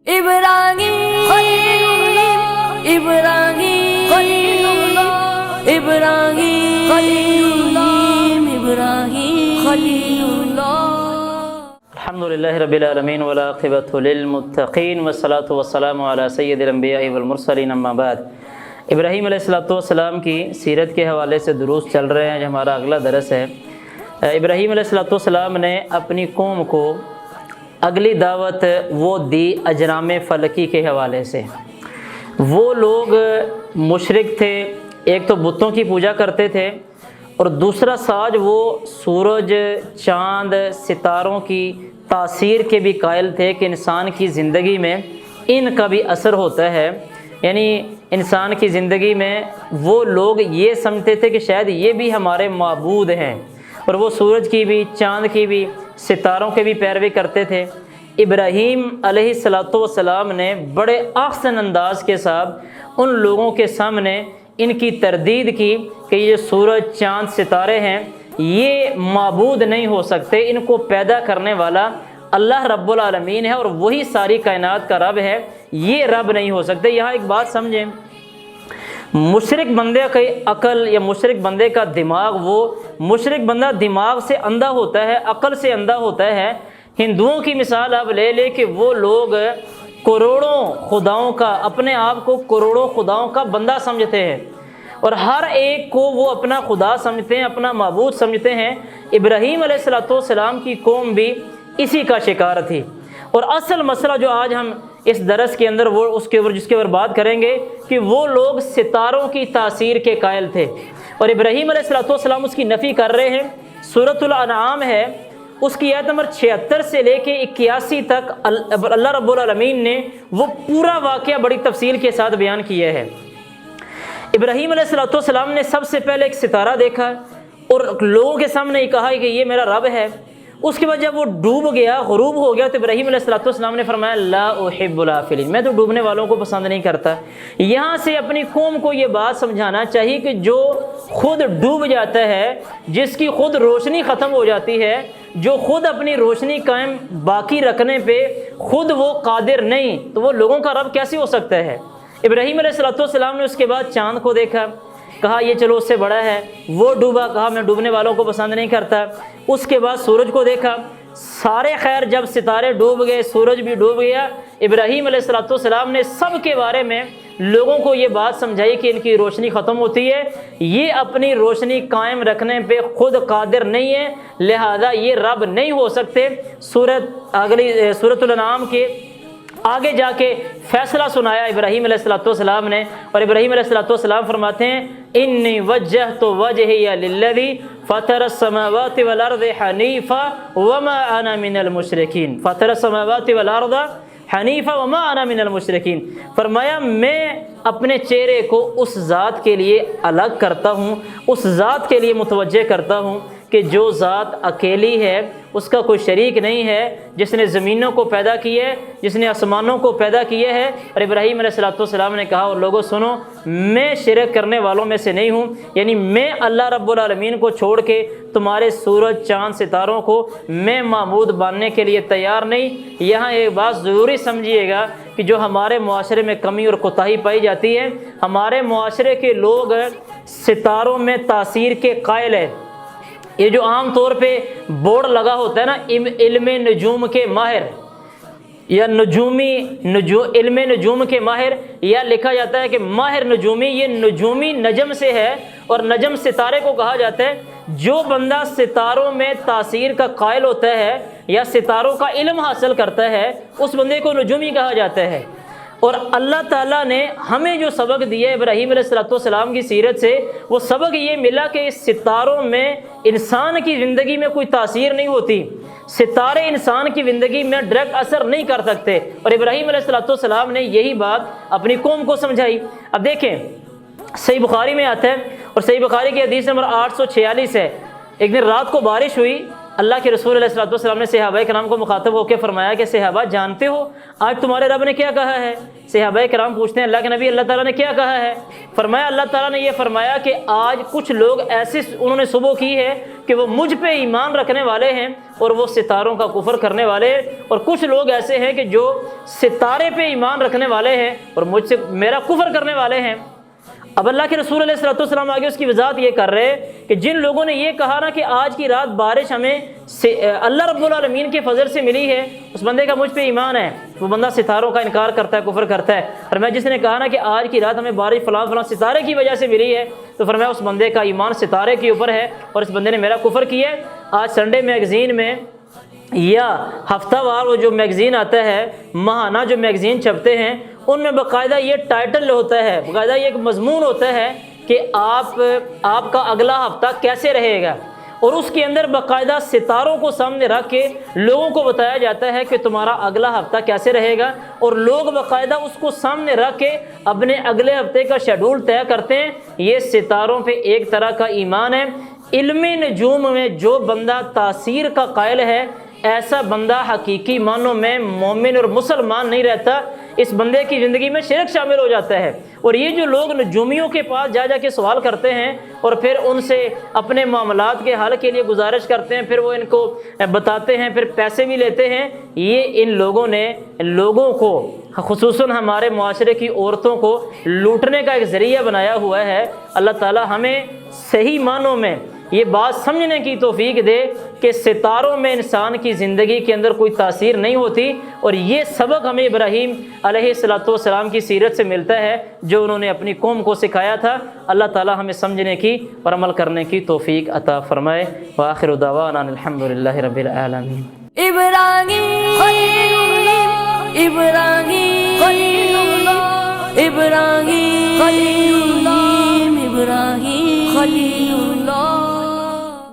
इब्राहीम इब्राहीम इब्राहीम इब्राहीम अल्हम्दुलिल्लाहि रब्बिल आलमीन वल आक़िबतु लिल मुत्तक़ीन वस्सलातु वस्सलामु अला सय्यिदिल अंबिया'i वल मुरसलीन अम्मा बाद। इब्राहीम अलैहिस्सलातु वस्सलाम की सीरत के हवाले से दुरूस चल रहे हैं, जो हमारा अगला दरस है। इब्राहीम अलैहिस्सलातु वस्सलाम ने अपनी कौम को अगली दावत वो दी अजराम फ़लकी के हवाले से। वो लोग मुशरिक थे, एक तो बुतों की पूजा करते थे और दूसरा साज वो सूरज, चाँद, सितारों की तासीर के भी कायल थे कि इंसान की ज़िंदगी में इनका भी असर होता है। यानी इंसान की ज़िंदगी में वो लोग ये समझते थे कि शायद ये भी हमारे माबूद हैं, और वो सूरज की भी, चाँद की भी, सितारों के भी पैरवी करते थे। इब्राहीम अलैहिस्सलातु वस्सलाम ने बड़े अहसन अंदाज के साथ उन लोगों के सामने इनकी तरदीद की कि ये सूरज, चाँद, सितारे हैं, ये माबूद नहीं हो सकते, इनको पैदा करने वाला अल्लाह रब्बुल आलमीन है और वही सारी कायनात का रब है, ये रब नहीं हो सकते। यहाँ एक बात समझें, मुशरिक बंदे की अकल या मुशरिक बंदे का दिमाग, वो मुशरिक बंदा दिमाग से अंधा होता है, अकल से अंधा होता है। हिंदुओं की मिसाल आप ले ले कि वो लोग करोड़ों खुदाओं का, अपने आप को करोड़ों खुदाओं का बंदा समझते हैं और हर एक को वो अपना खुदा समझते हैं, अपना माबूद समझते हैं। इब्राहीम अलैहिस्सलातु वस्सलाम की कौम भी इसी का शिकार थी। और असल मसला जो आज हम इस दरस के अंदर वो जिसके ऊपर बात करेंगे कि वो लोग सितारों की तासीर के कायल थे और इब्राहीम अलैहिस्सलातु वस्सलाम उसकी नफ़ी कर रहे हैं। सूरतुल अनआम है, उसकी आयत नंबर 76 से लेके 81 तक अल्लाह रब्बुल आलमीन ने वो पूरा वाक़या बड़ी तफसील के साथ बयान किया है। इब्राहीम अलैहिस्सलातु वस्सलाम ने सबसे पहले एक सितारा देखा और लोगों के सामने कहा कि ये मेरा रब है। उसके बाद जब वो डूब गया, गुरूब हो गया, तो इब्राहीम अलैहिस्सलातु वस्सलाम ने फरमाया ला उहिब्बुल आफिलीन, मैं तो डूबने वालों को पसंद नहीं करता। यहाँ से अपनी कौम को ये बात समझाना चाहिए कि जो खुद डूब जाता है, जिसकी खुद रोशनी ख़त्म हो जाती है, जो खुद अपनी रोशनी कायम बाकी रखने पे खुद वो कादिर नहीं, तो वो लोगों का रब कैसे हो सकता है। इब्राहीम अलैहिस्सलातु वस्सलाम ने उसके बाद चाँद को देखा, कहा ये चलो उससे बड़ा है, वो डूबा, कहा मैं डूबने वालों को पसंद नहीं करता। उसके बाद सूरज को देखा, सारे खैर जब सितारे डूब गए, सूरज भी डूब गया, इब्राहीम अलैहिस्सलातु वस्सलाम ने सब के बारे में लोगों को ये बात समझाई कि इनकी रोशनी ख़त्म होती है, ये अपनी रोशनी कायम रखने पे खुद कादिर नहीं है, लिहाजा ये रब नहीं हो सकते। सूरतुल अनआम के आगे जाके फैसला सुनाया इब्राहीम अलैहिस्सलातु वस्सलाम ने, और इब्राहीम अलैहिस्सलातु वस्सलाम फरमाते हैं इन्नी वज्जहतु वजहिया लिल्लज़ी फ़तरस समावाति वल अर्ज़ हनीफ़ा वमा अना मिनल मुशरिकीन। फ़तरस समावाति वल अर्ज़ हनीफ़ा वमा अना मिनल मुशरिकीन। फरमाया मैं अपने चेहरे को उस ज़ात के लिए अलग करता हूँ, उस ज़ात के लिए मुतवज्जे करता हूँ कि जो ज़ात अकेली है, उसका कोई शरीक नहीं है, जिसने ज़मीनों को पैदा किए है, जिसने आसमानों को पैदा किए है। और इब्राहीम अलैहिस्सलातु वस्सलाम ने कहा, और लोगों सुनो, मैं शिरक करने वालों में से नहीं हूँ, यानी मैं अल्लाह रब्बुल आलमीन को छोड़ के तुम्हारे सूरज, चाँद, सितारों को मैं माबूद मानने के लिए तैयार नहीं। यहाँ एक बात ज़रूरी समझिएगा कि जो हमारे मुआशरे में कमी और कोताही पाई जाती है, हमारे मुआशरे के लोग सितारों में तासीर के कायल है। ये जो आम तौर पे बोर्ड लगा होता है ना, इल्मे नजूम के माहिर या इल्मे नजूम के माहिर, या लिखा जाता है कि माहिर नजूमी, ये नजूमी नजम से है और नजम सितारे को कहा जाता है। जो बंदा सितारों में तासीर का कायल होता है या सितारों का इल्म हासिल करता है, उस बंदे को नजूमी कहा जाता है। और अल्लाह ताला ने हमें जो सबक दिया इब्राहीम अलैहिस्सलातु वस्सलाम की सीरत से, वो सबक ये मिला कि इस सितारों में इंसान की ज़िंदगी में कोई तासीर नहीं होती, सितारे इंसान की ज़िंदगी में डायरेक्ट असर नहीं कर सकते। और इब्राहीम अलैहिस्सलातु वस्सलाम ने यही बात अपनी कौम को समझाई। अब देखें, सही बुखारी में आता है और सही बुखारी की हदीस नंबर 846 है। एक दिन रात को बारिश हुई اللہ کے رسول علیہ الصلوۃ والسلام نے صحابہ کرام کو مخاطب ہو کے فرمایا کہ صحابہ جانتے ہو آج تمہارے رب نے کیا کہا ہے؟ صحابہ کرام پوچھتے ہیں اللہ کے نبی اللہ تعالیٰ نے کیا کہا ہے؟ فرمایا اللہ تعالیٰ نے یہ فرمایا کہ آج کچھ لوگ ایسے انہوں نے صبح کی ہے کہ وہ مجھ پہ ایمان رکھنے والے ہیں اور وہ ستاروں کا کفر کرنے والے ہیں، اور کچھ لوگ ایسے ہیں کہ جو ستارے پہ ایمان رکھنے والے ہیں اور مجھ سے میرا کفر کرنے والے ہیں۔ اب اللہ کے رسول علیہ الصلوۃ والسلام آگے اس کی وضاحت یہ کر رہے کہ جن لوگوں نے یہ کہا نا کہ آج کی رات بارش ہمیں اللہ رب العالمین کے فضل سے ملی ہے، اس بندے کا مجھ پہ ایمان ہے، وہ بندہ ستاروں کا انکار کرتا ہے، کفر کرتا ہے۔ فرمایا جس نے کہا نا کہ آج کی رات ہمیں بارش فلاں فلاں ستارے کی وجہ سے ملی ہے، تو فرمایا اس بندے کا ایمان ستارے کے اوپر ہے اور اس بندے نے میرا کفر کیا ہے۔ آج سنڈے میگزین میں یا ہفتہ وار وہ جو میگزین آتا ہے، ماہانہ جو میگزین چھپتے ہیں، ان میں باقاعدہ یہ ٹائٹل ہوتا ہے، باقاعدہ یہ ایک مضمون ہوتا ہے کہ آپ کا اگلا ہفتہ کیسے رہے گا، اور اس کے اندر باقاعدہ ستاروں کو سامنے رکھ کے لوگوں کو بتایا جاتا ہے کہ تمہارا اگلا ہفتہ کیسے رہے گا، اور لوگ باقاعدہ اس کو سامنے رکھ کے اپنے اگلے ہفتے کا شیڈول طے کرتے ہیں۔ یہ ستاروں پہ ایک طرح کا ایمان ہے۔ علم نجوم میں جو بندہ تاثیر کا قائل ہے، ایسا بندہ حقیقی معنوں میں مومن اور مسلمان نہیں رہتا، اس بندے کی زندگی میں شرک شامل ہو جاتا ہے۔ اور یہ جو لوگ نجومیوں کے پاس جا کے سوال کرتے ہیں اور پھر ان سے اپنے معاملات کے حل کے لیے گزارش کرتے ہیں، پھر وہ ان کو بتاتے ہیں، پھر پیسے بھی لیتے ہیں، یہ ان لوگوں نے لوگوں کو خصوصاً ہمارے معاشرے کی عورتوں کو لوٹنے کا ایک ذریعہ بنایا ہوا ہے۔ اللہ تعالی ہمیں صحیح معنوں میں یہ بات سمجھنے کی توفیق دے کہ ستاروں میں انسان کی زندگی کے اندر کوئی تاثیر نہیں ہوتی، اور یہ سبق ہمیں ابراہیم علیہ الصلوۃ والسلام کی سیرت سے ملتا ہے جو انہوں نے اپنی قوم کو سکھایا تھا۔ اللہ تعالی ہمیں سمجھنے کی اور عمل کرنے کی توفیق عطا فرمائے۔ وآخر دعوانا الحمدللہ رب العالمین۔ ابراہیم ابراہیم ابراہیم ابراہیم